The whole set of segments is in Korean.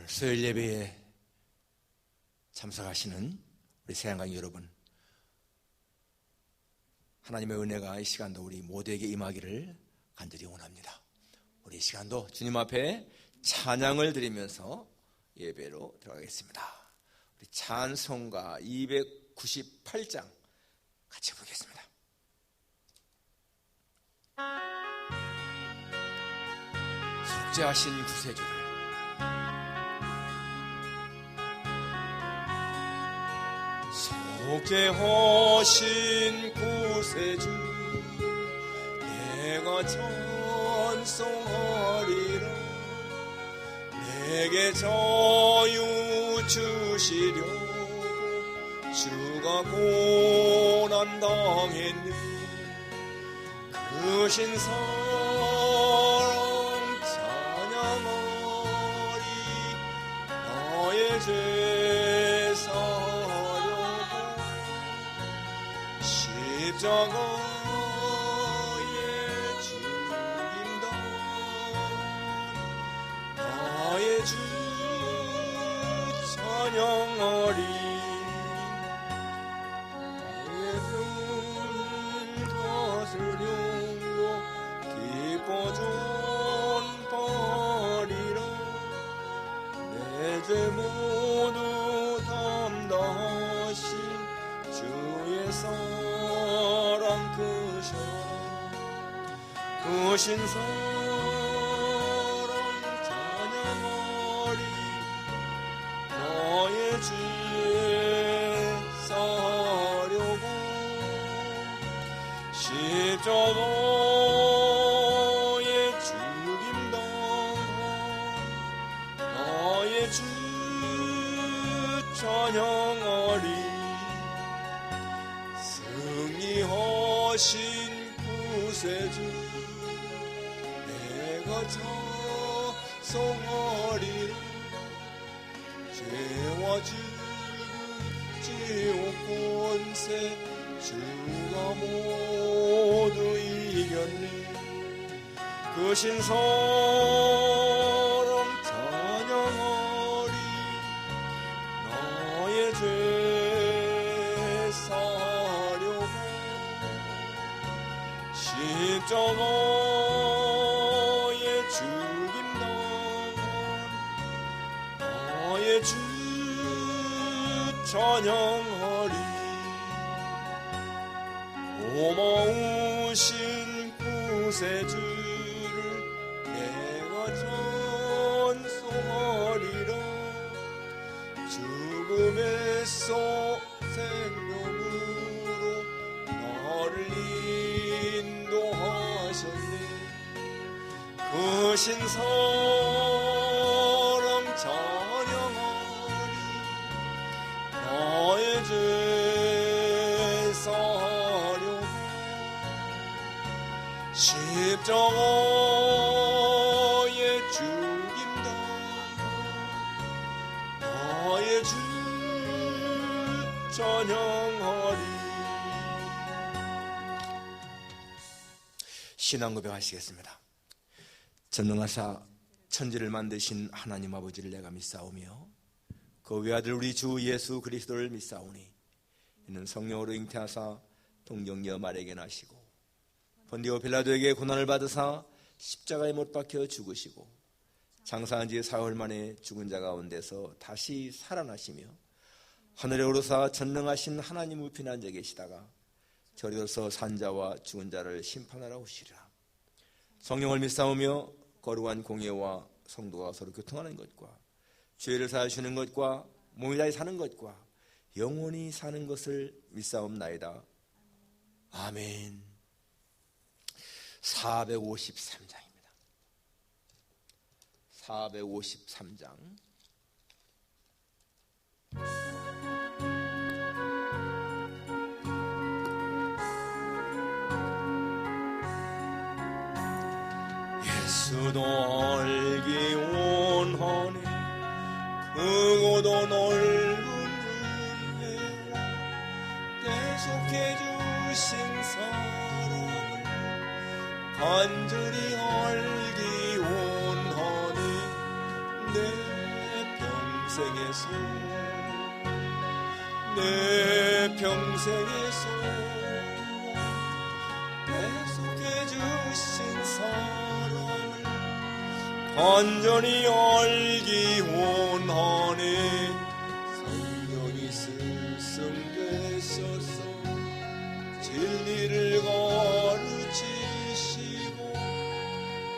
수요일 예배에 참석하시는 우리 새한강 여러분, 하나님의 은혜가 이 시간도 우리 모두에게 임하기를 간절히 원합니다. 우리 이 시간도 주님 앞에 찬양을 드리면서 예배로 들어가겠습니다. 우리 찬송가 298장 같이 부르겠습니다. 속죄하신 구세주를 속죄하신 구세주 내가 찬송하리라. 내게 자유 주시려고 주가 고난 당했네. 그 신사랑 찬양하리. 나의 죄 사려고 십자가에 죽임당 나의 주 찬양하리. 나의 병 다스려고 기뻐 전파리라. 내 죄 모두 담당하신 주의 사랑 그 신사랑 찬양하리. 나의 죄 사려고 십자가에 죽임당한 나의 주 찬양하리. 승리하신 구세주 내가 찬송하리라. 죄와 죽음 지옥 권세 주가 모두 이겼네. 그 신사랑 찬양하리. 나의 죄 사려고 십자가에 죽임당한 나의 주 찬양하리. 고마우신 구세주를 내가 찬송하리라. 죽음에서 생명으로 나를 인도하셨네. 그 신사랑 찬양하리. 나의 죄 사려고 십자가에 죽임당한 나의 주 찬양하리. 신앙 고백하시겠습니다. 전능하사 천지를 만드신 하나님 아버지를 내가 믿사오며 그 외아들 우리 주 예수 그리스도를 믿사오니 이는 성령으로 잉태하사 동정녀 마리아에게 나시고 본디오 빌라도에게 고난을 받으사 십자가에 못 박혀 죽으시고 장사한 지 사흘 만에 죽은 자 가운데서 다시 살아나시며 하늘에 오르사 전능하신 하나님 우편에 앉아 계시다가 저리로서 산자와 죽은 자를 심판하러 오시리라. 성령을 믿사오며 거룩한 공예와 성도가 서로 교통하는 것과 죄를 사하시는 것과 몸이 다히 사는 것과 영원히 사는 것을 믿사옵나이다. 아멘. 453장입니다. 453장. 예수도 알기 원하네. 크고도 넓은 은혜와 대속해 주신 사랑을 간절히 알기 원하네. 내 내 평생의 소원 계속해 주신 사랑을 간절히 알기 원하네. 성령이 스승되셔서 진리를 가르치시고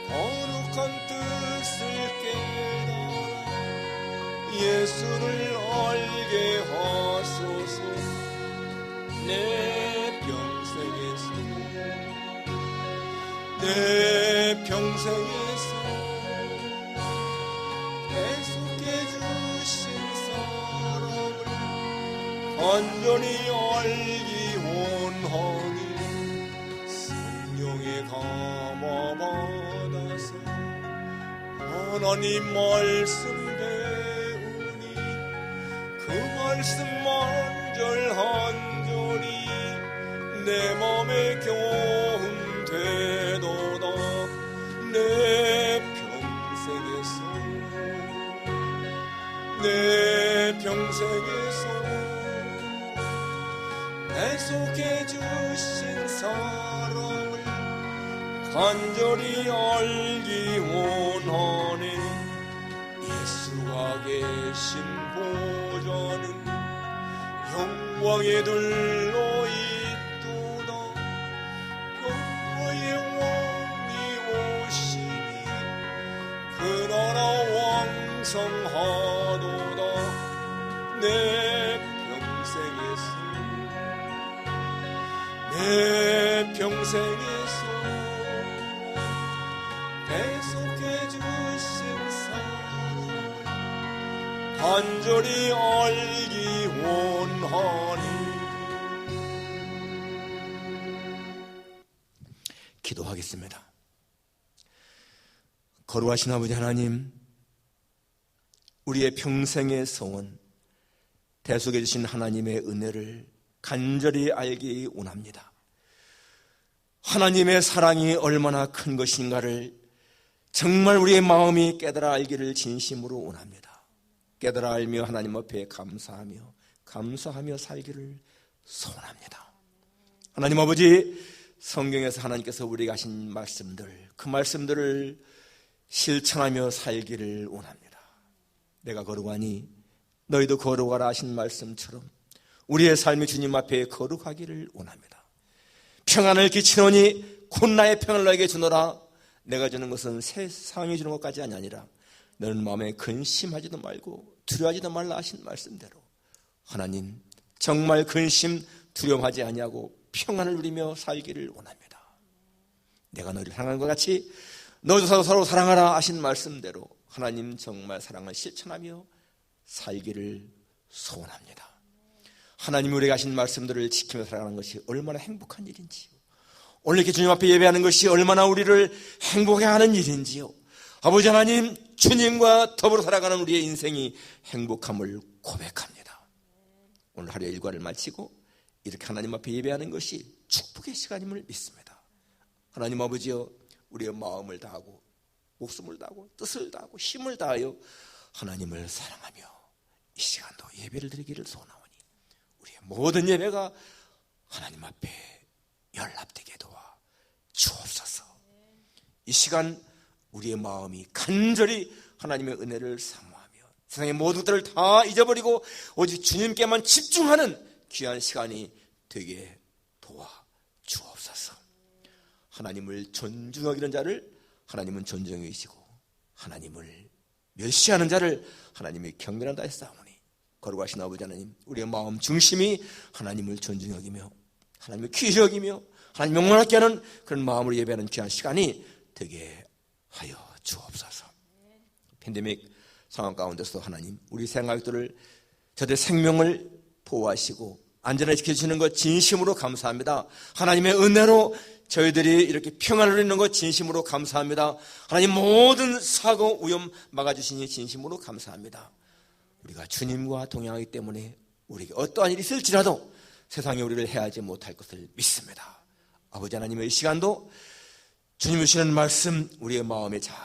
거룩한 뜻을 깨달아 예수를 알게 하소서. 내 평생의 소원 내 평생의 소원 계속해 주신 사랑을 간절히 알기 원하니 성령의 감화 받아서 하나님 말씀 배우니 그 말씀 한절한절이 내 맘에 교훈 되도다. 내 평생의 소원 내 평생의 소원 계속해 주신 사랑을 간절히 알기 원하네. 예수가 계신 보좌는 영광에 둘러 있도다. 영광의 왕이 오시니 그 나라 왕성하도다. 내 평생의 소원 내 평생의 소원 계속해 주신 사랑을 간절히 알기 원하니. 기도하겠습니다. 거룩하신 아버지 하나님, 우리의 평생의 소원 대속해 주신 하나님의 은혜를 간절히 알기 원합니다. 하나님의 사랑이 얼마나 큰 것인가를 정말 우리의 마음이 깨달아 알기를 진심으로 원합니다. 깨달아 알며 하나님 앞에 감사하며 살기를 소원합니다. 하나님 아버지, 성경에서 하나님께서 우리에게 하신 말씀들, 그 말씀들을 실천하며 살기를 원합니다. 내가 거룩하니 너희도 거룩하라 하신 말씀처럼 우리의 삶이 주님 앞에 거룩하기를 원합니다. 평안을 끼치노니 곧 나의 평안을 너에게 주노라. 내가 주는 것은 세상이 주는 것까지 아니라 너는 마음에 근심하지도 말고 두려워하지도 말라 하신 말씀대로 하나님, 정말 근심 두려움하지 아니하고 평안을 누리며 살기를 원합니다. 내가 너희를 사랑하는 것 같이 너희도 서로 사랑하라 하신 말씀대로 하나님, 정말 사랑을 실천하며 살기를 소원합니다. 하나님, 우리가 하신 말씀들을 지키며 살아가는 것이 얼마나 행복한 일인지요. 오늘 이렇게 주님 앞에 예배하는 것이 얼마나 우리를 행복해 하는 일인지요. 아버지 하나님, 주님과 더불어 살아가는 우리의 인생이 행복함을 고백합니다. 오늘 하루의 일과를 마치고 이렇게 하나님 앞에 예배하는 것이 축복의 시간임을 믿습니다. 하나님 아버지여, 우리의 마음을 다하고 목숨을 다하고 뜻을 다하고 힘을 다하여 하나님을 사랑하며 이 시간도 예배를 드리기를 소원하오니 우리의 모든 예배가 하나님 앞에 연락되게 도와 주옵소서. 이 시간 우리의 마음이 간절히 하나님의 은혜를 사모하며 세상의 모든 것들을 다 잊어버리고 오직 주님께만 집중하는 귀한 시간이 되게 도와 주옵소서. 하나님을 존중하기는 자를 하나님은 존중해 주시고 하나님을 멸시하는 자를 하나님이 경멸한다 했사오니 거룩하신 아버지 하나님, 우리의 마음 중심이 하나님을 존중하기며 하나님을 귀히 여기며 하나님 영원하게 하는 그런 마음으로 예배하는 귀한 시간이 되게 하여 주옵소서. 팬데믹 상황 가운데서 하나님, 우리 생활들을 저들의 생명을 보호하시고 안전하게 지켜주시는 것 진심으로 감사합니다. 하나님의 은혜로 저희들이 이렇게 평안을 누리는 것 진심으로 감사합니다. 하나님, 모든 사고 위험 막아주시니 진심으로 감사합니다. 우리가 주님과 동행하기 때문에 우리에게 어떠한 일이 있을지라도 세상에 우리를 해하지 못할 것을 믿습니다. 아버지 하나님의 이 시간도 주님 주시는 말씀 우리의 마음에 잘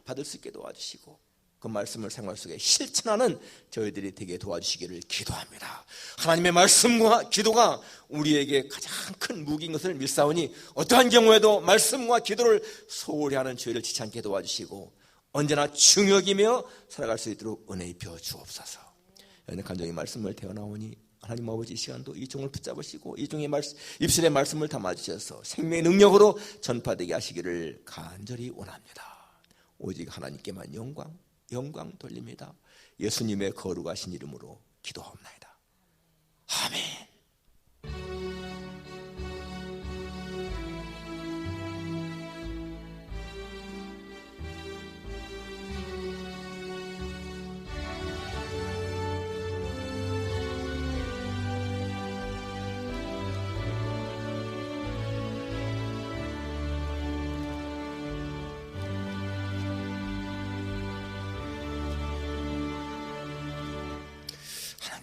받을 수 있게 도와주시고 그 말씀을 생활 속에 실천하는 저희들이 되게 도와주시기를 기도합니다. 하나님의 말씀과 기도가 우리에게 가장 큰 무기인 것을 믿사오니 어떠한 경우에도 말씀과 기도를 소홀히 하는 저희를 지치 않게 도와주시고 언제나 중요하며 살아갈 수 있도록 은혜 입혀 주옵소서. 간절히 말씀을 태어나오니 하나님 아버지 이 시간도 이 종을 붙잡으시고 이 종의 입술의 말씀을 담아주셔서 생명의 능력으로 전파되게 하시기를 간절히 원합니다. 오직 하나님께만 영광 돌립니다. 예수님의 거룩하신 이름으로 기도하옵나이다. 아멘.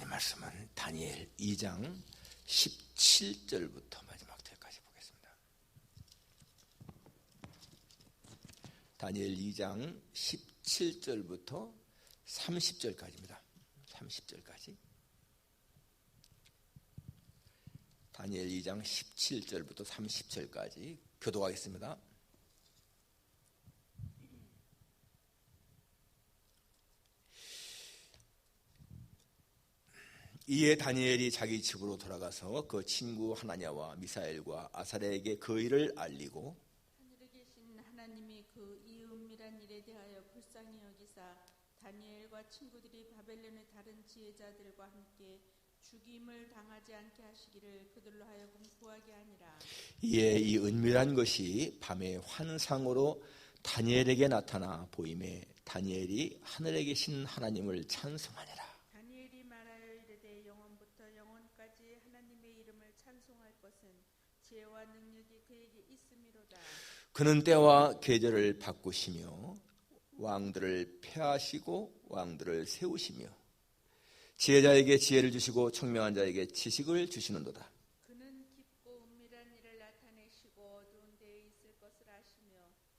말씀은 다니엘 2장 17절부터 마지막 절까지 보겠습니다. 다니엘 2장 17절부터 30절까지입니다. 30절까지. 다니엘 2장 17절부터 30절까지 교도하겠습니다. 이에 다니엘이 자기 집으로 돌아가서 그 친구 하나냐와 미사엘과 아사랴에게 그 일을 알리고 하늘에 계신 하나님이 그 이 은밀한 일에 대하여 불쌍히 여기사 다니엘과 친구들이 바벨론의 다른 지혜자들과 함께 죽임을 당하지 않게 하시기를 그들로 하여금 구하게 하니라. 이에 이 은밀한 것이 밤의 환상으로 다니엘에게 나타나 보임에 다니엘이 하늘에 계신 하나님을 찬송하니라. 지혜와 능력이 그에게 있음이로다. 그는 때와 계절을 바꾸시며 왕들을 폐하시고 왕들을 세우시며 지혜자에게 지혜를 주시고 청명한 자에게 지식을 주시는도다. 그는 깊고 은밀한 일을 나타내시고 어두운 데에 있을 것을 아시며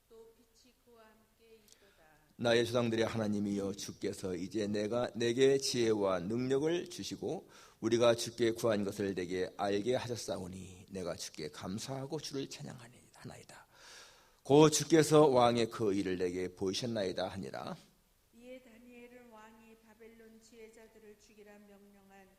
또 빛이 그와 함께 있도다. 나의 조상들의 하나님이여 주께서 이제 내게 지혜와 능력을 주시고 우리가 주께 구한 것을 내게 알게 하셨사오니 내가 주께 감사하고 주를 찬양하나이다. 곧 주께서 왕의 그 일을 내게 보이셨나이다 하니라. 이에 다니엘은 왕이 바벨론 지혜자들을 죽이라 명령한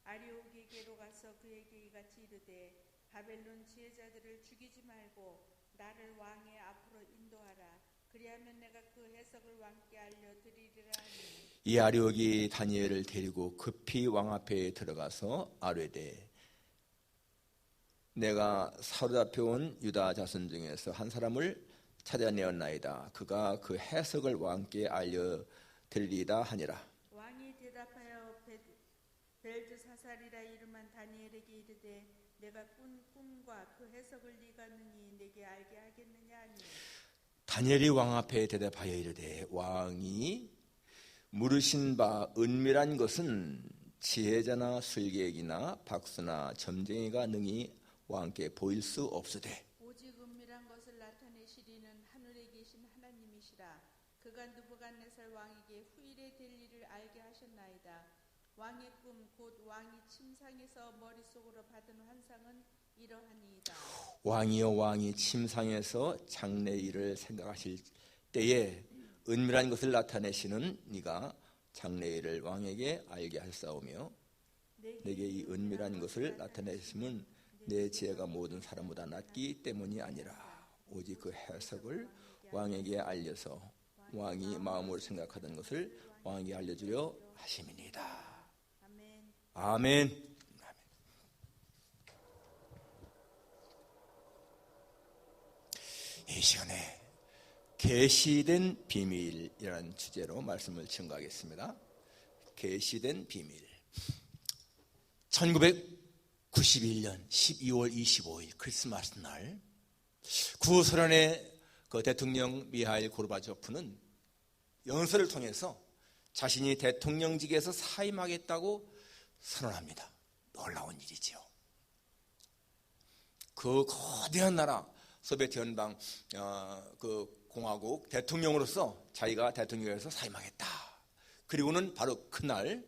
아리옥에게로 가서 그에게 이같이 이르되 바벨론 지혜자들을 죽이지 말고 나를 왕의 앞으로 인도하라. 그리하면 내가 그 해석을 왕께 알려드리리라 하니 이 아리옥이 다니엘을 데리고 급히 왕 앞에 들어가서 아뢰되 내가 사로잡혀온 유다 자손 중에서 한 사람을 찾아내었나이다. 그가 그 해석을 왕께 알려드리리다 하니라. 왕이 대답하여 벨드사살이라 이름한 다니엘에게 이르되 내가 꾼 꿈과 그 해석을 네가 능히 내게 알게 하겠느냐 하니 다니엘이 왕 앞에 대답하여 이르되 왕이 물으신 바 은밀한 것은 지혜자나 술객이나 박수나 점쟁이가 능히 왕께 보일 수 없으되 오직 은밀한 것을 나타내시리는 하늘에 계신 하나님이시라. 그가 느부갓네살 왕에게 후일에 될 일을 알게 하셨나이다. 왕의 꿈 곧 왕이 침상에서 머릿속으로 받은 환상은 이러하니이다. 왕이여 왕이 침상에서 장래일을 생각하실 때에 은밀한 것을 나타내시는 네가 장래일을 왕에게 알게 하셨사오며 내게 이 은밀한 것을 나타내시면 내 지혜가 모든 사람보다 낫기 때문이 아니라 오직 그 해석을 왕에게 알려서 왕이 마음으로 생각하던 것을 왕에게 알려주려 하심이니이다. 아멘. 이 시간에 계시된 비밀이라는 주제로 말씀을 증거하겠습니다. 계시된 비밀. 1991년 12월 25일 크리스마스 날 구소련의 그 대통령 미하일 고르바초프는 연설을 통해서 자신이 대통령직에서 사임하겠다고 선언합니다. 놀라운 일이죠. 그 거대한 나라 소비에트 연방 그 공화국 대통령으로서 자기가 대통령에서 사임하겠다 그리고는 바로 그날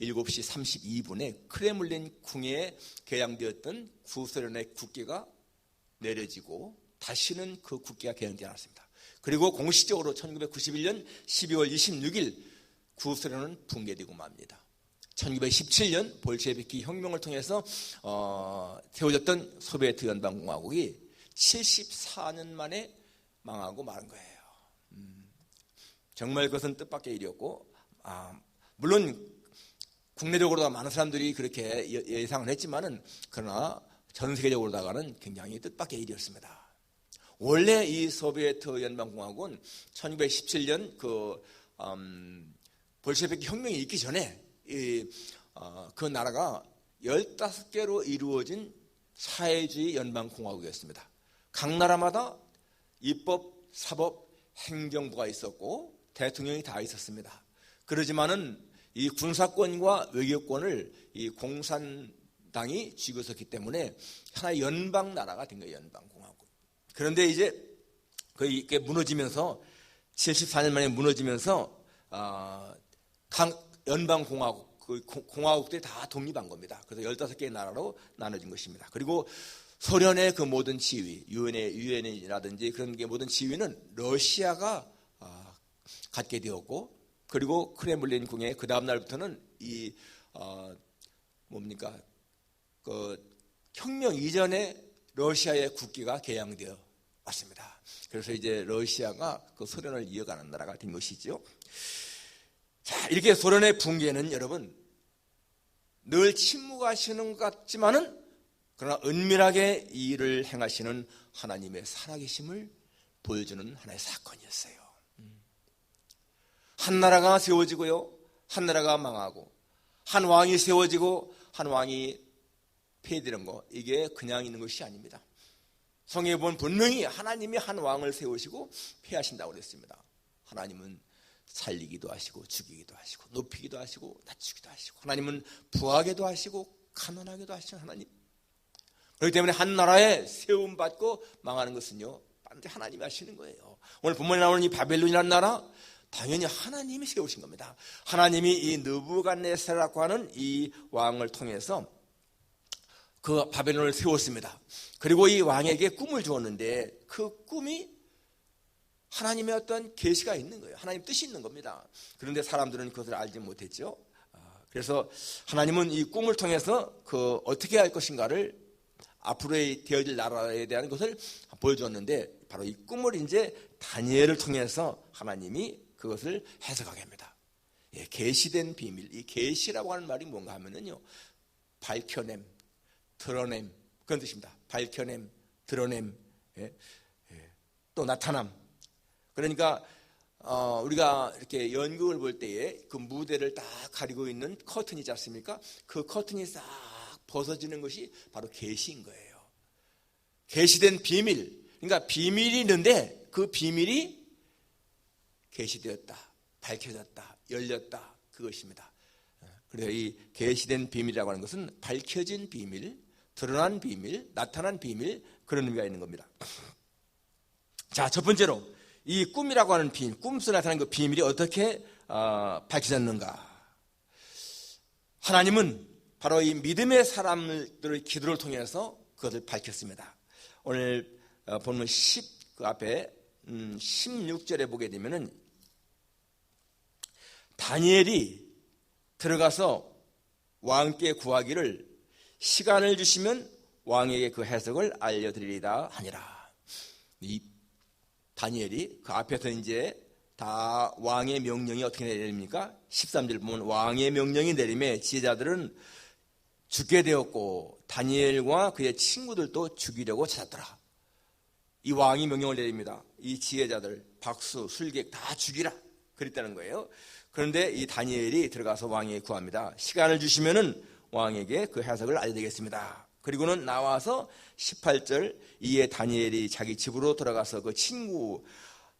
7시 32분에 크레물린 궁에 개양되었던 구소련의 국기가 내려지고 다시는 그 국기가 개양되지 않았습니다. 그리고 공식적으로 1991년 12월 26일 구소련은 붕괴되고 맙니다. 1917년 볼셰비키 혁명을 통해서 세워졌던 소비에트 연방공화국이 74년 만에 망하고 마는 거예요. 정말 그것은 뜻밖의 일이었고, 물론 국내적으로도 많은 사람들이 그렇게 예상을 했지만은, 그러나 전 세계적으로다가는 굉장히 뜻밖의 일이었습니다. 원래 이 소비에트 연방공화국은 1917년 볼셰비키 혁명이 있기 전에 그 나라가 15개로 이루어진 사회주의 연방공화국이었습니다. 각 나라마다 입법, 사법, 행정부가 있었고 대통령이 다 있었습니다. 그러지만은 이 군사권과 외교권을 이 공산당이 쥐고 있었기 때문에 하나의 연방 나라가 된 거예요. 연방공화국. 그런데 이제 이게 무너지면서 74년 만에 무너지면서 각 연방공화국, 공화국들이 다 독립한 겁니다. 그래서 15개의 나라로 나눠진 것입니다. 그리고 소련의 그 모든 지위, 유엔이라든지 그런 게 모든 지위는 러시아가 갖게 되었고, 그리고 크렘플린 궁에 그 다음 날부터는 혁명 이전에 러시아의 국기가 개양되어 왔습니다. 그래서 이제 러시아가 그 소련을 이어가는 나라가 된 것이죠. 자, 이렇게 소련의 붕괴는 여러분 늘 침묵하시는 것 같지만은 그러나 은밀하게 이 일을 행하시는 하나님의 살아계심을 보여주는 하나의 사건이었어요. 한 나라가 세워지고요, 한 나라가 망하고, 한 왕이 세워지고 한 왕이 폐해되는 거, 이게 그냥 있는 것이 아닙니다. 성경에 보면 분명히 하나님이 한 왕을 세우시고 폐하신다고 그랬습니다. 하나님은 살리기도 하시고 죽이기도 하시고 높이기도 하시고 낮추기도 하시고, 하나님은 부하게도 하시고 가난하게도 하시는 하나님. 그렇기 때문에 한 나라에 세움받고 망하는 것은요, 반드시 하나님이 하시는 거예요. 오늘 본문에 나오는 이 바벨론이라는 나라, 당연히 하나님이 세우신 겁니다. 하나님이 이 느부갓네살이라고 하는 이 왕을 통해서 그 바벨론을 세웠습니다. 그리고 이 왕에게 꿈을 주었는데 그 꿈이 하나님의 어떤 계시가 있는 거예요. 하나님 뜻이 있는 겁니다. 그런데 사람들은 그것을 알지 못했죠. 그래서 하나님은 이 꿈을 통해서 그 어떻게 할 것인가를 앞으로의 되어질 나라에 대한 것을 보여주었는데, 바로 이 꿈을 이제 다니엘을 통해서 하나님이 그것을 해석하게 합니다. 예, 계시된 비밀. 이 계시라고 하는 말이 뭔가 하면은요, 밝혀냄, 드러냄, 그런 뜻입니다. 밝혀냄, 드러냄, 또 나타남. 그러니까 우리가 이렇게 연극을 볼 때에 그 무대를 딱 가리고 있는 커튼이 있지 않습니까? 그 커튼이 싹 벗어지는 것이 바로 계시인 거예요. 계시된 비밀. 그러니까 비밀이 있는데 그 비밀이 계시되었다, 밝혀졌다, 열렸다, 그것입니다. 그래서 이 계시된 비밀이라고 하는 것은 밝혀진 비밀, 드러난 비밀, 나타난 비밀, 그런 의미가 있는 겁니다. 자, 첫 번째로 이 꿈이라고 하는 비밀, 꿈속에 나타나는 그 비밀이 어떻게 밝혀졌는가? 하나님은 바로 이 믿음의 사람들의 기도를 통해서 그것을 밝혔습니다. 오늘 본문 10 그 앞에 16절에 보게 되면은 다니엘이 들어가서 왕께 구하기를 시간을 주시면 왕에게 그 해석을 알려드리리다 하니라. 이 다니엘이 그 앞에서 이제 다 왕의 명령이 어떻게 내립니까? 13절 보면 왕의 명령이 내림에 지혜자들은 죽게 되었고 다니엘과 그의 친구들도 죽이려고 찾았더라. 이 왕이 명령을 내립니다. 이 지혜자들, 박수, 술객 다 죽이라. 그랬다는 거예요. 그런데 이 다니엘이 들어가서 왕에게 구합니다. 시간을 주시면은 왕에게 그 해석을 알려드리겠습니다. 그리고는 나와서 18절, 이에 다니엘이 자기 집으로 들어가서 그 친구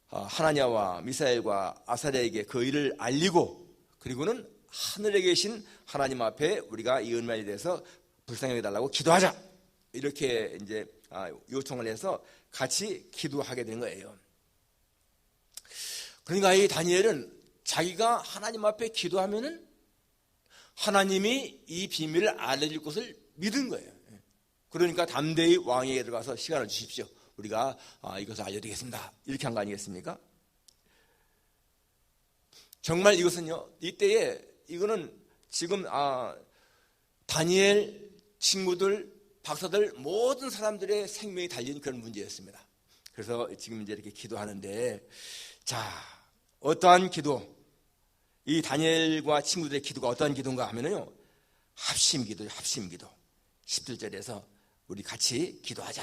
하나냐와 미사엘과 아사랴에게 그 일을 알리고, 그리고는 하늘에 계신 하나님 앞에 우리가 이 은혜에 대해서 불쌍히 여겨달라고 기도하자, 이렇게 이제 요청을 해서 같이 기도하게 된 거예요. 그러니까 이 다니엘은 자기가 하나님 앞에 기도하면은 하나님이 이 비밀을 알려줄 것을 믿은 거예요. 그러니까 담대히 왕에게 들어가서 시간을 주십시오. 우리가 이것을 알려드리겠습니다. 이렇게 한 거 아니겠습니까? 정말 이것은요, 이때에 이거는 지금 다니엘 친구들, 박사들 모든 사람들의 생명이 달린 그런 문제였습니다. 그래서 지금 이제 이렇게 기도하는데, 자, 어떠한 기도, 이 다니엘과 친구들의 기도가 어떠한 기도인가 하면은요, 합심기도요, 합심기도. 17절에서 우리 같이 기도하자.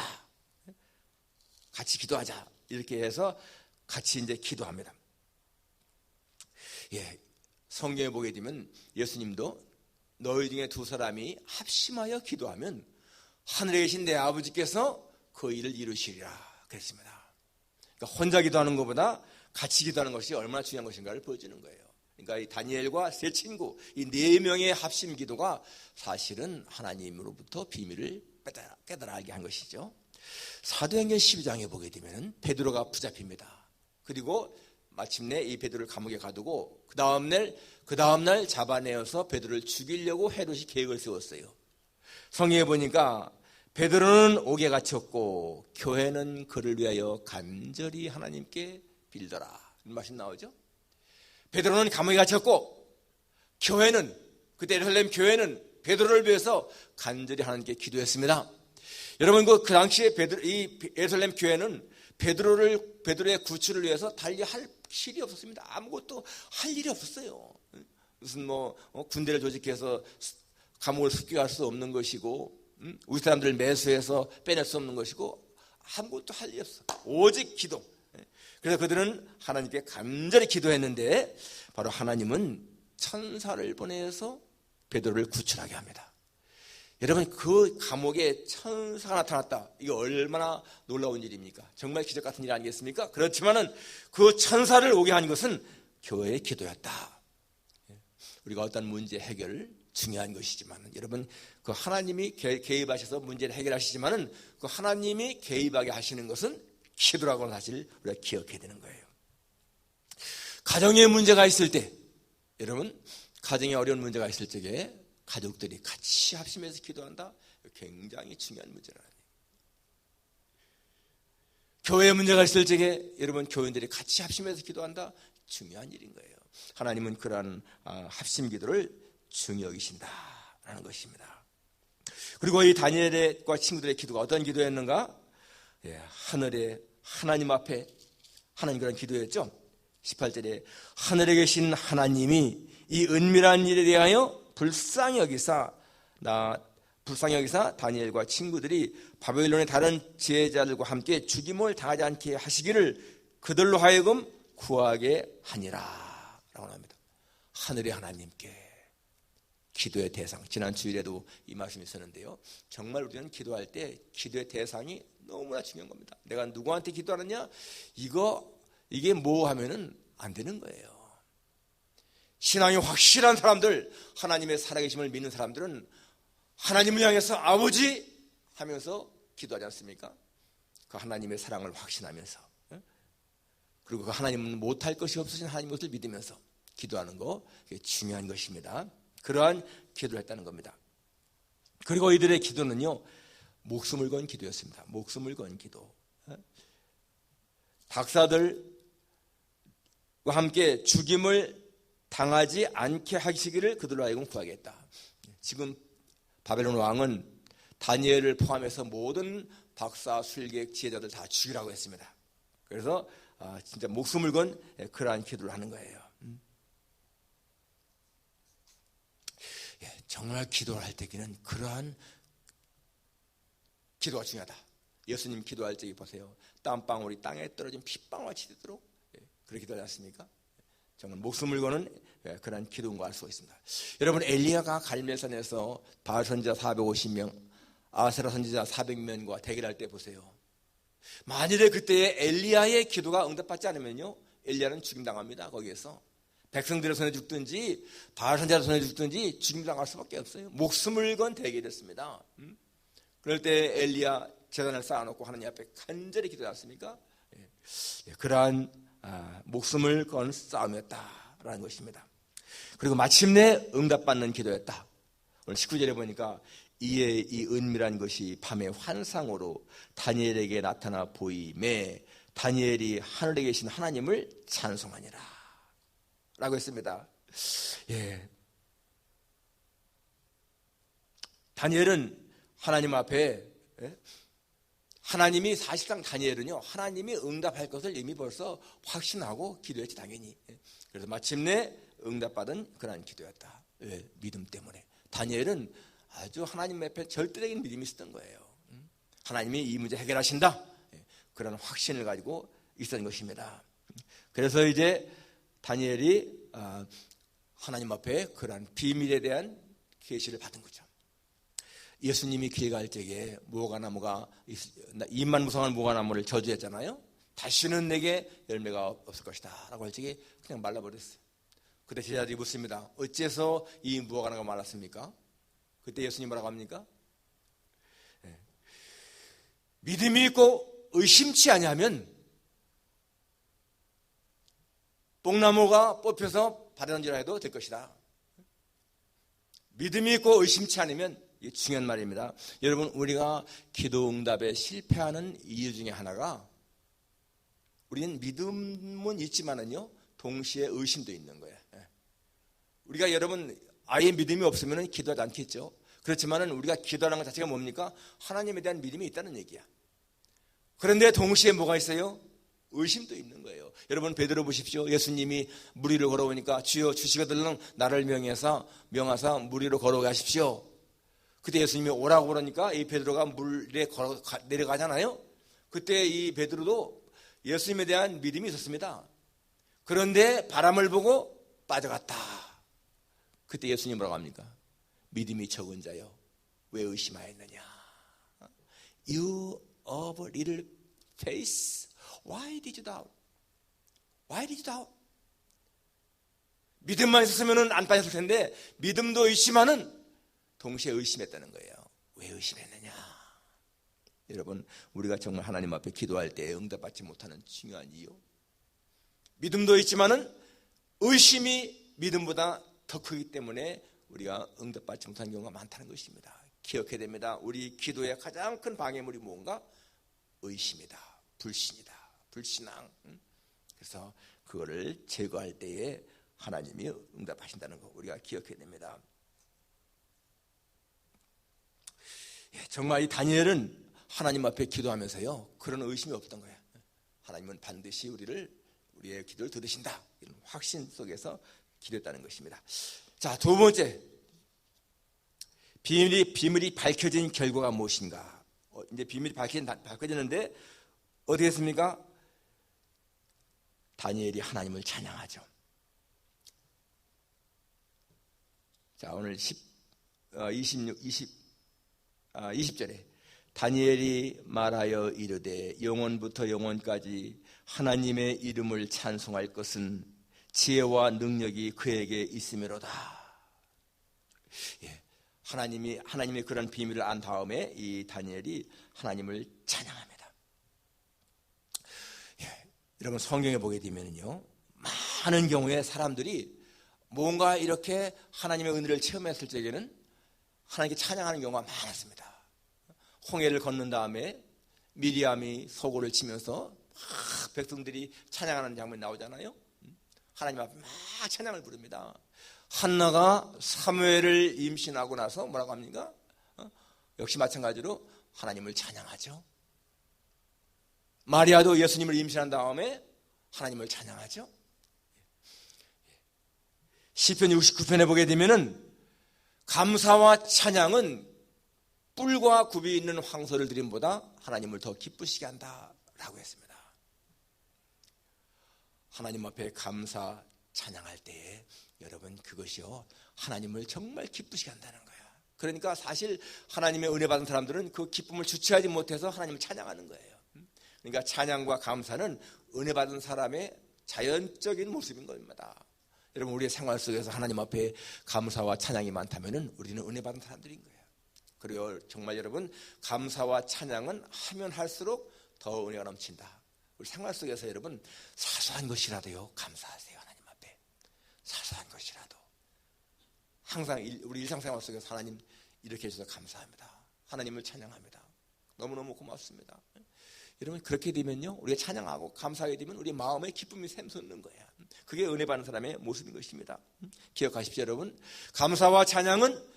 같이 기도하자. 이렇게 해서 같이 이제 기도합니다. 예, 성경에 보게 되면 예수님도 너희 중에 두 사람이 합심하여 기도하면 하늘에 계신 내 아버지께서 그 일을 이루시리라 그랬습니다. 그러니까 혼자 기도하는 것보다 같이 기도하는 것이 얼마나 중요한 것인가를 보여주는 거예요. 그러니까 이 다니엘과 세 친구, 이 네 명의 합심 기도가 사실은 하나님으로부터 비밀을 깨달아 알게 한 것이죠. 사도행전 12장에 보게 되면 베드로가 붙잡힙니다. 그리고 마침내 이 베드로를 감옥에 가두고 그 다음날 잡아내어서 베드로를 죽이려고 헤롯이 계획을 세웠어요. 성경에 보니까 베드로는 옥에 갇혔고 교회는 그를 위하여 간절히 하나님께 빌더라. 이런 말씀 나오죠. 베드로는 감옥에 갇혔고 교회는, 그때 예루살렘 교회는 베드로를 위해서 간절히 하나님께 기도했습니다. 여러분 그 당시에 이 예루살렘 교회는 베드로의 구출을 위해서 달리할 실이 없었습니다. 아무것도 할 일이 없었어요. 무슨 군대를 조직해서 감옥을 습격할 수 없는 것이고, 우리 사람들을 매수해서 빼낼 수 없는 것이고, 아무것도 할 일이 없어. 오직 기도. 그래서 그들은 하나님께 간절히 기도했는데 바로 하나님은 천사를 보내서 베드로를 구출하게 합니다. 여러분 그 감옥에 천사가 나타났다. 이게 얼마나 놀라운 일입니까? 정말 기적 같은 일 아니겠습니까? 그렇지만은 그 천사를 오게 한 것은 교회의 기도였다. 우리가 어떤 문제 해결 중요한 것이지만 여러분 그 하나님이 개입하셔서 문제를 해결하시지만은 그 하나님이 개입하게 하시는 것은 기도라고 하는 사실을 우리가 기억해야 되는 거예요. 가정에 문제가 있을 때, 여러분 가정에 어려운 문제가 있을 적에 가족들이 같이 합심해서 기도한다. 굉장히 중요한 문제라는 얘기예요. 교회에 문제가 있을 적에 여러분 교인들이 같이 합심해서 기도한다. 중요한 일인 거예요. 하나님은 그러한 합심 기도를 중요히 여기신다라는 것입니다. 그리고 이 다니엘과 친구들의 기도가 어떤 기도였는가? 하늘에 하나님 앞에 하나님 그런 기도였죠. 18절에 하늘에 계신 하나님이 이 은밀한 일에 대하여 불쌍히 여기사 다니엘과 친구들이 바벨론의 다른 지혜자들과 함께 죽임을 당하지 않게 하시기를 그들로 하여금 구하게 하니라 라고 합니다. 하늘의 하나님께 기도의 대상, 지난 주일에도 이 말씀이 있었는데요, 정말 우리는 기도할 때 기도의 대상이 너무나 중요한 겁니다. 내가 누구한테 기도하느냐, 이게 뭐 하면은 안 되는 거예요. 신앙이 확실한 사람들, 하나님의 살아계심을 믿는 사람들은 하나님을 향해서 아버지 하면서 기도하지 않습니까? 그 하나님의 사랑을 확신하면서, 그리고 그 하나님은 못할 것이 없으신 하나님 것을 믿으면서 기도하는 거, 그게 중요한 것입니다. 그러한 기도를 했다는 겁니다. 그리고 이들의 기도는요, 목숨을 건 기도였습니다. 목숨을 건 기도. 박사들과 함께 죽임을 당하지 않게 하시기를 그들로 하여금 구하겠다. 지금 바벨론 왕은 다니엘을 포함해서 모든 박사, 술객, 지혜자들 다 죽이라고 했습니다. 그래서 진짜 목숨을 건 그러한 기도를 하는 거예요. 정말 기도를 할 때에는 그러한 기도가 중요하다. 예수님 기도할 적에 보세요. 땀방울이 땅에 떨어진 핏방울과 치도록 그렇게 기도하지 않습니까? 정말 목숨을 거는 그런 기도인 거 알 수가 있습니다. 여러분 엘리야가 갈멜산에서 바알 선지자 450명, 아세라 선지자 400명과 대결할 때 보세요. 만일에 그때에 엘리야의 기도가 응답받지 않으면요, 엘리야는 죽임당합니다. 거기에서 백성들의 손에 죽든지 바알 선지자의 손에 죽든지 죽임당할 수밖에 없어요. 목숨을 건 대결이었습니다. 그럴 때 엘리야 제단을 쌓아놓고 하나님 앞에 간절히 기도하지 않습니까? 그러한 목숨을 건 싸움이었다라는 라는 것입니다. 그리고 마침내 응답받는 기도였다. 오늘 19절에 보니까 이에 이 은밀한 것이 밤의 환상으로 다니엘에게 나타나 보이매 다니엘이 하늘에 계신 하나님을 찬송하니라 라고 했습니다. 예. 다니엘은 하나님 앞에, 하나님이 사실상 다니엘은요, 하나님이 응답할 것을 이미 벌써 확신하고 기도했지, 당연히. 그래서 마침내 응답받은 그런 기도였다. 왜? 믿음 때문에. 다니엘은 아주 하나님 앞에 절대적인 믿음이 있었던 거예요. 하나님이 이 문제 해결하신다. 그런 확신을 가지고 있었던 것입니다. 그래서 이제 다니엘이 하나님 앞에 그런 비밀에 대한 계시를 받은 거죠. 예수님이 기회갈 적에 무화과나무가 2만 무성한 무화과나무를 저주했잖아요. 다시는 내게 열매가 없을 것이다 라고 할 적에 그냥 말라버렸어요. 그때 제자들이 묻습니다. 어째서 이 무화과나무가 말랐습니까? 그때 예수님 뭐라고 합니까? 믿음이 있고 의심치 아니하면 뽕나무가 뽑혀서 바라던지라 해도 될 것이다. 믿음이 있고 의심치 않으면, 이게 중요한 말입니다. 여러분, 우리가 기도 응답에 실패하는 이유 중에 하나가, 우리는 믿음은 있지만은요 동시에 의심도 있는 거예요. 우리가 여러분 아예 믿음이 없으면 기도하지 않겠죠. 그렇지만은 우리가 기도하는 것 자체가 뭡니까? 하나님에 대한 믿음이 있다는 얘기야. 그런데 동시에 뭐가 있어요? 의심도 있는 거예요. 여러분 베드로 보십시오. 예수님이 물 위로 걸어오니까 주여 주시거들랑 나를 명하사 물 위로 걸어오게 하십시오. 그때 예수님이 오라고 그러니까 이 베드로가 물에 내려가잖아요. 그때 이 베드로도 예수님에 대한 믿음이 있었습니다. 그런데 바람을 보고 빠져갔다. 그때 예수님 뭐라고 합니까? 믿음이 적은 자여 왜 의심하였느냐? You of little faith, why did you doubt? Why did you doubt? 믿음만 있었으면 안 빠졌을 텐데 믿음도 있지만은 동시에 의심했다는 거예요. 왜 의심했느냐? 여러분, 우리가 정말 하나님 앞에 기도할 때 응답받지 못하는 중요한 이유, 믿음도 있지만은 의심이 믿음보다 더 크기 때문에 우리가 응답받지 못하는 경우가 많다는 것입니다. 기억해야 됩니다. 우리 기도의 가장 큰 방해물이 뭔가? 의심이다, 불신이다, 불신앙. 그래서 그거를 제거할 때에 하나님이 응답하신다는 거 우리가 기억해야 됩니다. 정말 이 다니엘은 하나님 앞에 기도하면서요 그런 의심이 없던 거예요. 하나님은 반드시 우리의 기도를 들으신다, 이런 확신 속에서 기도했다는 것입니다. 자, 두 번째, 비밀이 밝혀진 결과가 무엇인가? 이제 비밀이 밝혀졌는데 어떻게 했습니까? 다니엘이 하나님을 찬양하죠. 자, 오늘 20절에 다니엘이 말하여 이르되 영원부터 영원까지 하나님의 이름을 찬송할 것은 지혜와 능력이 그에게 있음이로다. 예, 하나님의 그런 비밀을 안 다음에 이 다니엘이 하나님을 찬양합니다. 예, 여러분 성경에 보게 되면요 많은 경우에 사람들이 뭔가 이렇게 하나님의 은혜를 체험했을 적에는 하나님께 찬양하는 경우가 많았습니다. 홍해를 건넌 다음에 미리암이 소고를 치면서 백성들이 찬양하는 장면이 나오잖아요. 하나님 앞에 막 찬양을 부릅니다. 한나가 사무엘을 임신하고 나서 뭐라고 합니까? 역시 마찬가지로 하나님을 찬양하죠. 마리아도 예수님을 임신한 다음에 하나님을 찬양하죠. 시편 69편에 보게 되면은 감사와 찬양은 뿔과 굽이 있는 황소를 드림보다 하나님을 더 기쁘시게 한다라고 했습니다. 하나님 앞에 감사 찬양할 때에 여러분 그것이요 하나님을 정말 기쁘시게 한다는 거야. 그러니까 사실 하나님의 은혜 받은 사람들은 그 기쁨을 주체하지 못해서 하나님을 찬양하는 거예요. 그러니까 찬양과 감사는 은혜 받은 사람의 자연적인 모습인 겁니다. 여러분 우리의 생활 속에서 하나님 앞에 감사와 찬양이 많다면 우리는 은혜 받은 사람들인 거예요. 그리고 정말 여러분 감사와 찬양은 하면 할수록 더 은혜가 넘친다. 우리 생활 속에서 여러분 사소한 것이라도요 감사하세요. 하나님 앞에 항상 우리 일상생활 속에서 하나님 이렇게 해주셔서 감사합니다. 하나님을 찬양합니다. 너무너무 고맙습니다. 여러분 그렇게 되면요 우리가 찬양하고 감사하게 되면 우리 마음에 기쁨이 샘솟는 거예요. 그게 은혜 받는 사람의 모습인 것입니다. 기억하십시오 여러분. 감사와 찬양은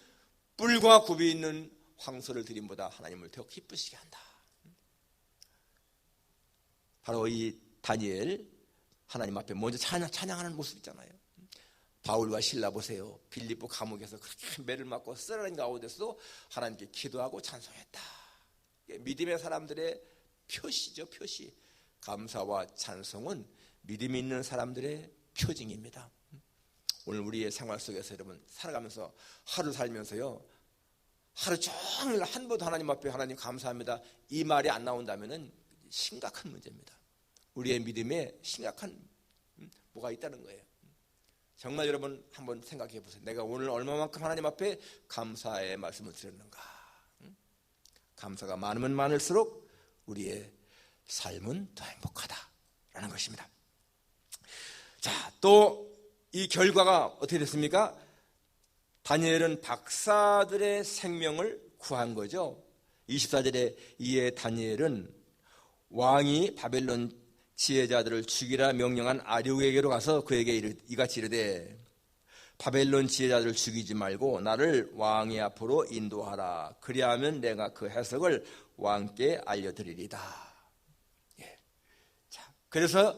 뿔과 굽이 있는 황소를 드림보다 하나님을 더 기쁘시게 한다. 바로 이 다니엘 하나님 앞에 먼저 찬양하는 모습 있잖아요. 바울과 실라 보세요. 빌립보 감옥에서 그렇게 매를 맞고 쓰러진 가운데서도 하나님께 기도하고 찬송했다. 믿음의 사람들의 표시죠. 표시. 감사와 찬송은 믿음이 있는 사람들의 표징입니다. 오늘 우리의 생활 속에서 여러분 살아가면서 하루 살면서요 하루 종일 한 번도 하나님 앞에 하나님 감사합니다 이 말이 안 나온다면 심각한 문제입니다. 우리의 믿음에 심각한 뭐가 있다는 거예요. 정말 여러분 한번 생각해 보세요. 내가 오늘 얼마만큼 하나님 앞에 감사의 말씀을 드렸는가. 감사가 많으면 많을수록 우리의 삶은 더 행복하다라는 것입니다. 자, 또 이 결과가 어떻게 됐습니까? 다니엘은 박사들의 생명을 구한 거죠. 24절에 이에 다니엘은 왕이 바벨론 지혜자들을 죽이라 명령한 아리옥에게로 가서 그에게 이같이 이르되 바벨론 지혜자들을 죽이지 말고 나를 왕의 앞으로 인도하라. 그리하면 내가 그 해석을 왕께 알려드리리다. 예. 자, 그래서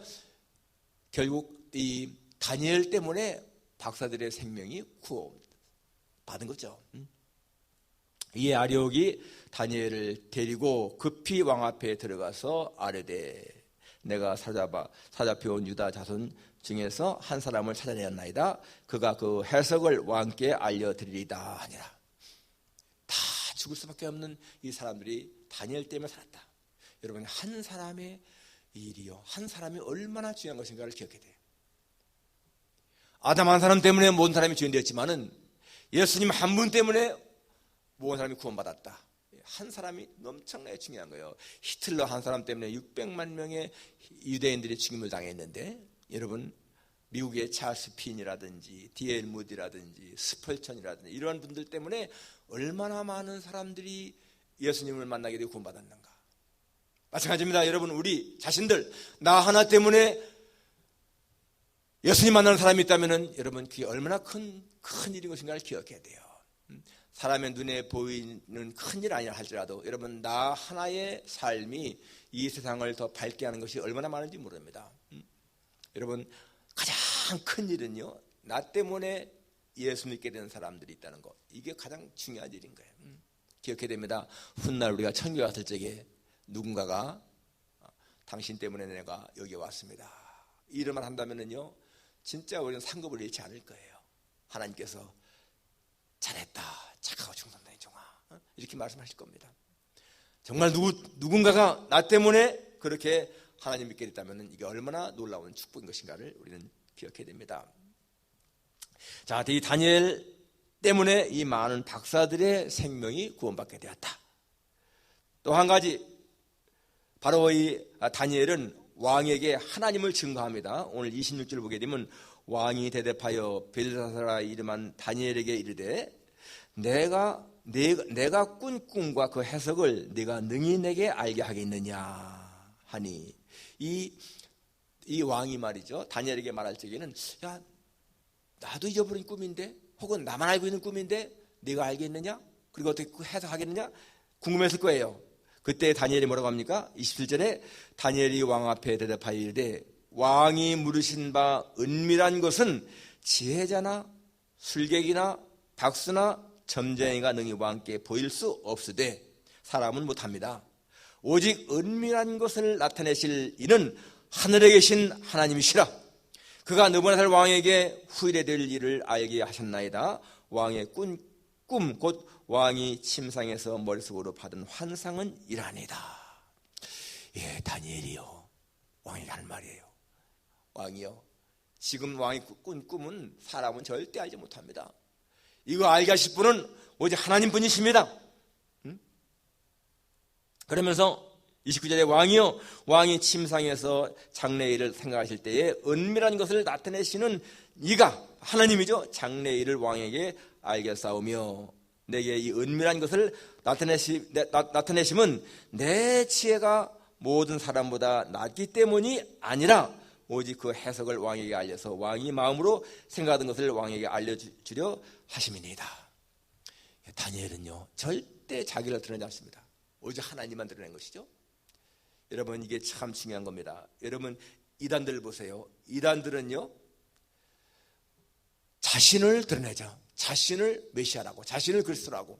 결국 이 다니엘 때문에 박사들의 생명이 구원받은 거죠. 이에 아리옥이 다니엘을 데리고 급히 왕 앞에 들어가서 아뢰되 내가 사잡혀온 유다 자손 중에서 한 사람을 찾아내었나이다. 그가 그 해석을 왕께 알려드리리다 하니라. 다 죽을 수밖에 없는 이 사람들이 다니엘 때문에 살았다. 여러분 한 사람의 일이요 한 사람이 얼마나 중요한 것인가를 기억해야 돼요. 아담 한 사람 때문에 모든 사람이 죄인 되었지만은 예수님 한 분 때문에 모든 사람이 구원받았다. 한 사람이 엄청나게 중요한 거예요. 히틀러 한 사람 때문에 600만 명의 유대인들이 죽임을 당했는데 여러분 미국의 찰스 핀이라든지 D.L. 무디라든지 스펄천이라든지 이런 분들 때문에 얼마나 많은 사람들이 예수님을 만나게 되고 구원받았는가. 마찬가지입니다. 여러분 우리 자신들 나 하나 때문에 예수님 만나는 사람이 있다면 여러분 그게 얼마나 큰 일인 것인가를 기억해야 돼요. 사람의 눈에 보이는 큰일 아니라 할지라도 여러분 나 하나의 삶이 이 세상을 더 밝게 하는 것이 얼마나 많은지 모릅니다. 여러분 가장 큰 일은요 나 때문에 예수 믿게 되는 사람들이 있다는 것. 이게 가장 중요한 일인 거예요. 기억해야 됩니다. 훗날 우리가 천국에 갔을 적에 누군가가 당신 때문에 내가 여기 왔습니다 이름을 한다면요 진짜 우리는 상급을 잃지 않을 거예요. 하나님께서 잘했다 착하고 충성된 종아 이렇게 말씀하실 겁니다. 정말 누군가가 나 때문에 그렇게 하나님 믿게 됐다면 이게 얼마나 놀라운 축복인 것인가를 우리는 기억해야 됩니다. 자, 이 다니엘 때문에 이 많은 박사들의 생명이 구원받게 되었다. 또 한 가지 바로 이 다니엘은 왕에게 하나님을 증거합니다. 오늘 26절 보게 되면 왕이 대답하여 벨사사라 이름한 다니엘에게 이르되 내가 꾼 꿈과 그 해석을 네가 능히 내게 알게 하겠느냐 하니 이 왕이 말이죠 다니엘에게 말할 적에는 야 나도 잊어버린 꿈인데 혹은 나만 알고 있는 꿈인데 네가 알겠느냐 그리고 어떻게 해석하겠느냐 궁금했을 거예요. 그때 다니엘이 뭐라고 합니까? 27절에 다니엘이 왕 앞에 대답하여 이르되 왕이 물으신 바 은밀한 것은 지혜자나 술객이나 박수나 점쟁이가 능히 왕께 보일 수 없으되 사람은 못합니다. 오직 은밀한 것을 나타내실 이는 하늘에 계신 하나님이시라. 그가 느부갓네살 왕에게 후일에 될 일을 알게 하셨나이다. 왕의 꿈 곧 왕이 침상에서 머릿속으로 받은 환상은 이러하니다. 예, 다니엘이요 왕에게 하는 말이에요. 왕이요 지금 왕이 꾼 꿈은 사람은 절대 알지 못합니다. 이거 알게 하실 분은 오직 하나님 분이십니다. 그러면서 29절에 왕이요 왕이 침상에서 장래일을 생각하실 때에 은밀한 것을 나타내시는 이가 하나님이죠. 장래일을 왕에게 알겠사오며 내게 이 은밀한 것을 나타내심은 내 지혜가 모든 사람보다 낫기 때문이 아니라 오직 그 해석을 왕에게 알려서 왕이 마음으로 생각하던 것을 왕에게 알려주려 하심이니이다. 다니엘은요 절대 자기를 드러내지 않습니다. 오직 하나님만 드러낸 것이죠. 여러분 이게 참 중요한 겁니다. 여러분 이단들 보세요. 이단들은요 자신을 드러내죠. 자신을 메시아라고, 자신을 그리스도라고,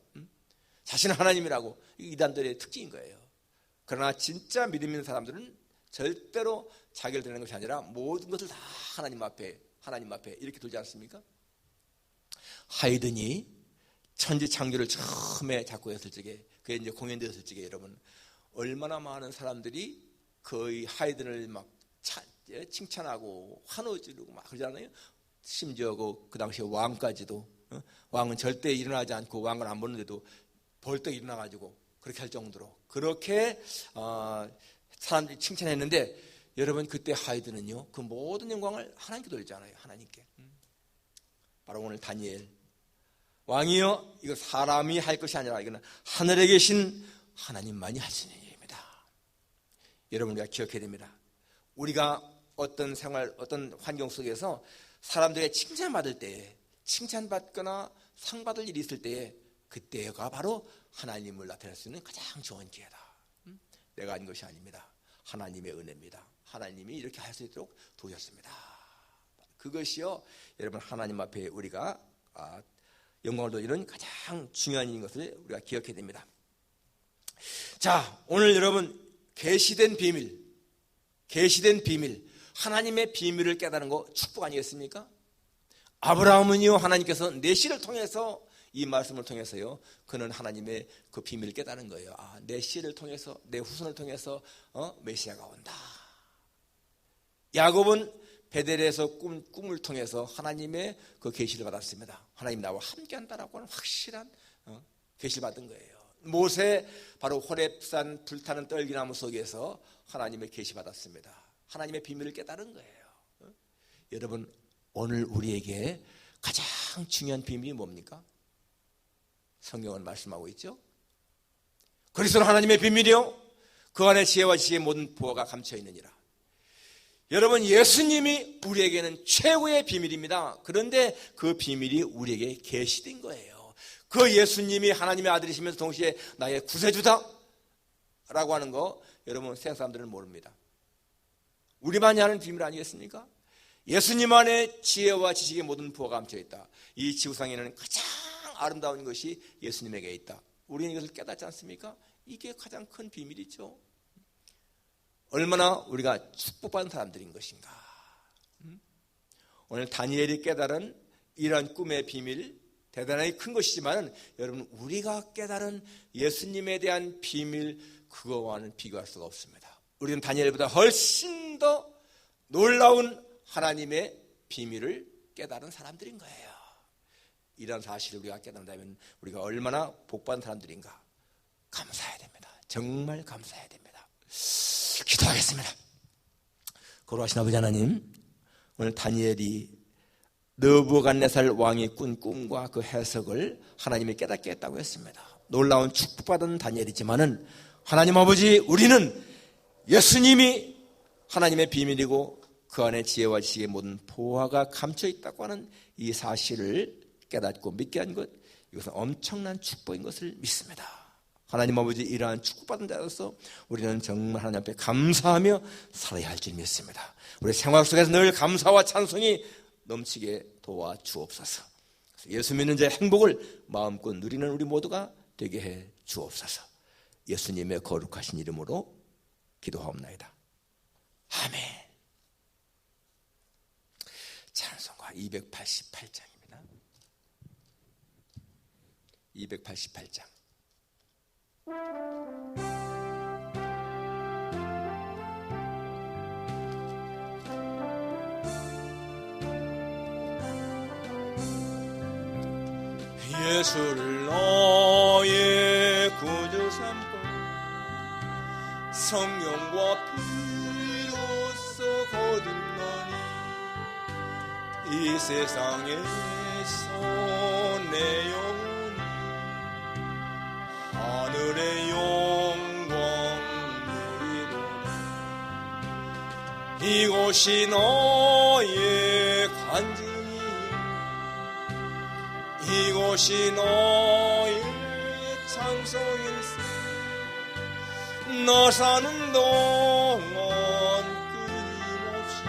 자신을 하나님이라고. 이단들의 특징인 거예요. 그러나 진짜 믿음 있는 사람들은 절대로 자기를 드러내는 것이 아니라 모든 것을 다 하나님 앞에 이렇게 돌지 않습니까? 하이든이 천지 창조를 처음에 작곡했을 적에, 그게 이제 공연되었을 적에 여러분 얼마나 많은 사람들이 거의 하이든을 막 칭찬하고 환호 지르고 막 그러잖아요. 심지어 그 당시에 왕까지도, 왕은 절대 일어나지 않고 왕을 안 보는데도 벌떡 일어나가지고 그렇게 할 정도로 그렇게 사람들이 칭찬했는데, 여러분 그때 하이든은요 그 모든 영광을 하나님께 돌리잖아요. 하나님께. 바로 오늘 다니엘 왕이여, 이거 사람이 할 것이 아니라 이거는 하늘에 계신 하나님만이 할 수 있는 일입니다. 여러분 우리가 기억해야 됩니다. 우리가 어떤 생활, 어떤 환경 속에서 사람들의 칭찬받을 때에, 칭찬받거나 상 받을 일이 있을 때에, 그때가 바로 하나님을 나타낼 수 있는 가장 좋은 기회다. 내가 한 것이 아닙니다. 하나님의 은혜입니다. 하나님이 이렇게 할 수 있도록 도우셨습니다. 그것이요 여러분 하나님 앞에 우리가 영광을 돌리는 가장 중요한 일인 것을 우리가 기억해야 됩니다. 자, 오늘 여러분 계시된 비밀, 하나님의 비밀을 깨달은 거 축복 아니겠습니까? 아브라함은요 하나님께서 내 씨를 통해서, 이 말씀을 통해서요 그는 하나님의 그 비밀을 깨달은 거예요. 내 씨를 통해서, 내 후손을 통해서 메시아가 온다. 야곱은 베델에서 꿈을 통해서 하나님의 그 계시를 받았습니다. 하나님 나와 함께한다라고 하는 확실한 계시를 받은 거예요. 모세 바로 호렙산 불타는 떨기나무 속에서 하나님의 계시 받았습니다. 하나님의 비밀을 깨달은 거예요. 여러분 오늘 우리에게 가장 중요한 비밀이 뭡니까? 성경은 말씀하고 있죠. 그리스도는 하나님의 비밀이요 그 안에 지혜와 지혜의 모든 보화가 감춰 있느니라. 여러분 예수님이 우리에게는 최고의 비밀입니다. 그런데 그 비밀이 우리에게 계시된 거예요. 그 예수님이 하나님의 아들이시면서 동시에 나의 구세주다 라고 하는 거 여러분 세상 사람들은 모릅니다. 우리만이 아는 비밀 아니겠습니까? 예수님 안에 지혜와 지식의 모든 부호가 감춰있다. 이 지구상에는 가장 아름다운 것이 예수님에게 있다. 우리는 이것을 깨닫지 않습니까? 이게 가장 큰 비밀이죠. 얼마나 우리가 축복받은 사람들인 것인가. 오늘 다니엘이 깨달은 이러한 꿈의 비밀 대단하게 큰 것이지만 여러분 우리가 깨달은 예수님에 대한 비밀, 그거와는 비교할 수가 없습니다. 우리는 다니엘보다 훨씬 더 놀라운 하나님의 비밀을 깨달은 사람들인 거예요. 이런 사실을 우리가 깨닫는다면 우리가 얼마나 복받은 사람들인가. 감사해야 됩니다. 정말 감사해야 됩니다. 기도하겠습니다. 거룩하신 아버지 하나님, 오늘 다니엘이 느부갓네살 왕이 꾼 꿈과 그 해석을 하나님이 깨닫게 했다고 했습니다. 놀라운 축복받은 다니엘이지만은 하나님 아버지, 우리는 예수님이 하나님의 비밀이고 그 안에 지혜와 지혜의 모든 보화가 감춰 있다고 하는 이 사실을 깨닫고 믿게 한 것, 이것은 엄청난 축복인 것을 믿습니다. 하나님 아버지, 이러한 축복받은 자로서 우리는 정말 하나님 앞에 감사하며 살아야 할 줄 믿습니다. 우리 생활 속에서 늘 감사와 찬송이 넘치게 도와주옵소서. 예수 믿는 자의 행복을 마음껏 누리는 우리 모두가 되게 해 주옵소서. 예수님의 거룩하신 이름으로 기도하옵나이다. 아멘. 찬송가 288장입니다. 288장. 예수를 너의 구주 삼고 성령과 피로써 거듭나니 이 세상에서 내 영혼이 하늘의 영광 누리도다. 이곳이 너의 간증이요 이곳이 너의 찬송일세. 너 사는 동안 끊임없이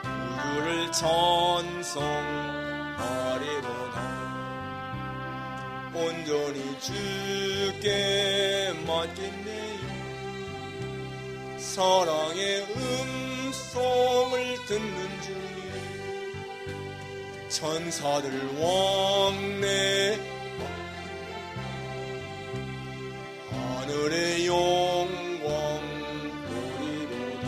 구주를 찬송하리로다. 온전히 주께 맡겼네요. 사랑의 음성을 듣는 중에 천사들 왕래 하늘의 영광 보리로다.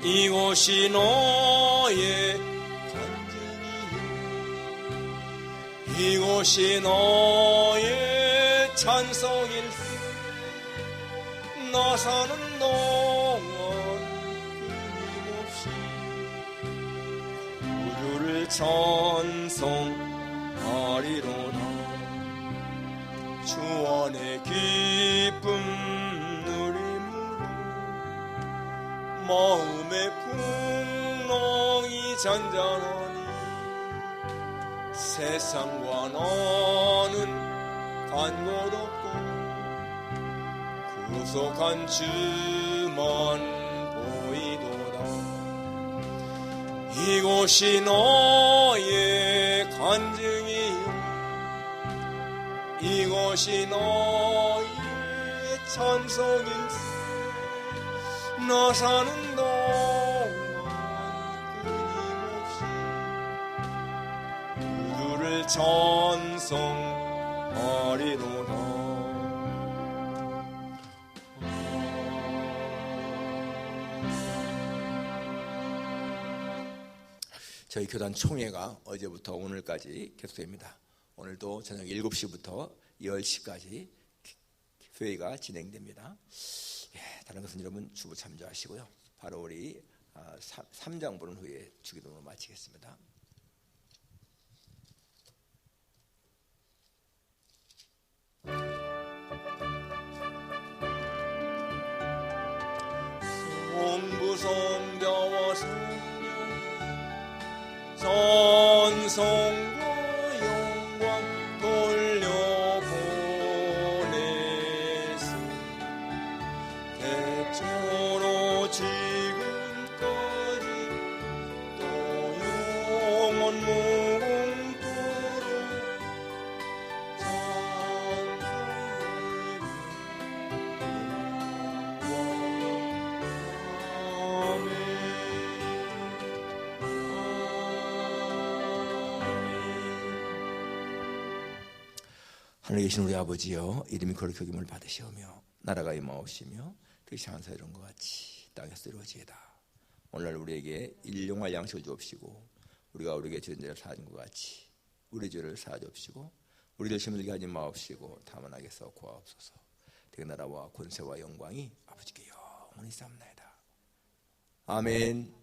이곳이 너의 간증이요 이곳이 너의 찬송일세. 나 사는 동안 끊임없이 구주를 찬송하리로다. 주 안에 기쁨 누림으로 마음의 풍랑이 잔잔하니 세상과 나는 간 곳 없고 구속한 주만 보이도다. 이곳이 너의 간증이요 이곳이 너의 찬송일세. 너 사는 동안 끊임없이 구주를 찬송하리로다. 저희 교단 총회가 어제부터 오늘까지 계속됩니다. 오늘도 저녁 7시부터 10시까지 회의가 진행됩니다. 다른 것은 여러분 주부 참조하시고요. 바로 우리 3장 보는 후에 주기도문을 마치겠습니다. 성부 성자와 성령 전성과 영광 돌려보내소. 대초로 지금까지 또 영원 무궁토록 하늘에 계신 우리 아버지여, 이름이 거룩히 여김을 받으시오며 나라가 임하옵시며 뜻이 하늘에서 이룬 것 같이 땅에서 이루어지이다. 오늘날 우리에게 일용할 양식을 주옵시고 우리가 우리에게 죄진 자를 사하는 것 같이 우리 죄를 사하옵시고 우리를 시험에 하지 마옵시고 다만 악에서 구하옵소서. 그 나라와 권세와 영광이 아버지께 영원히 쌓옵나이다. 아멘.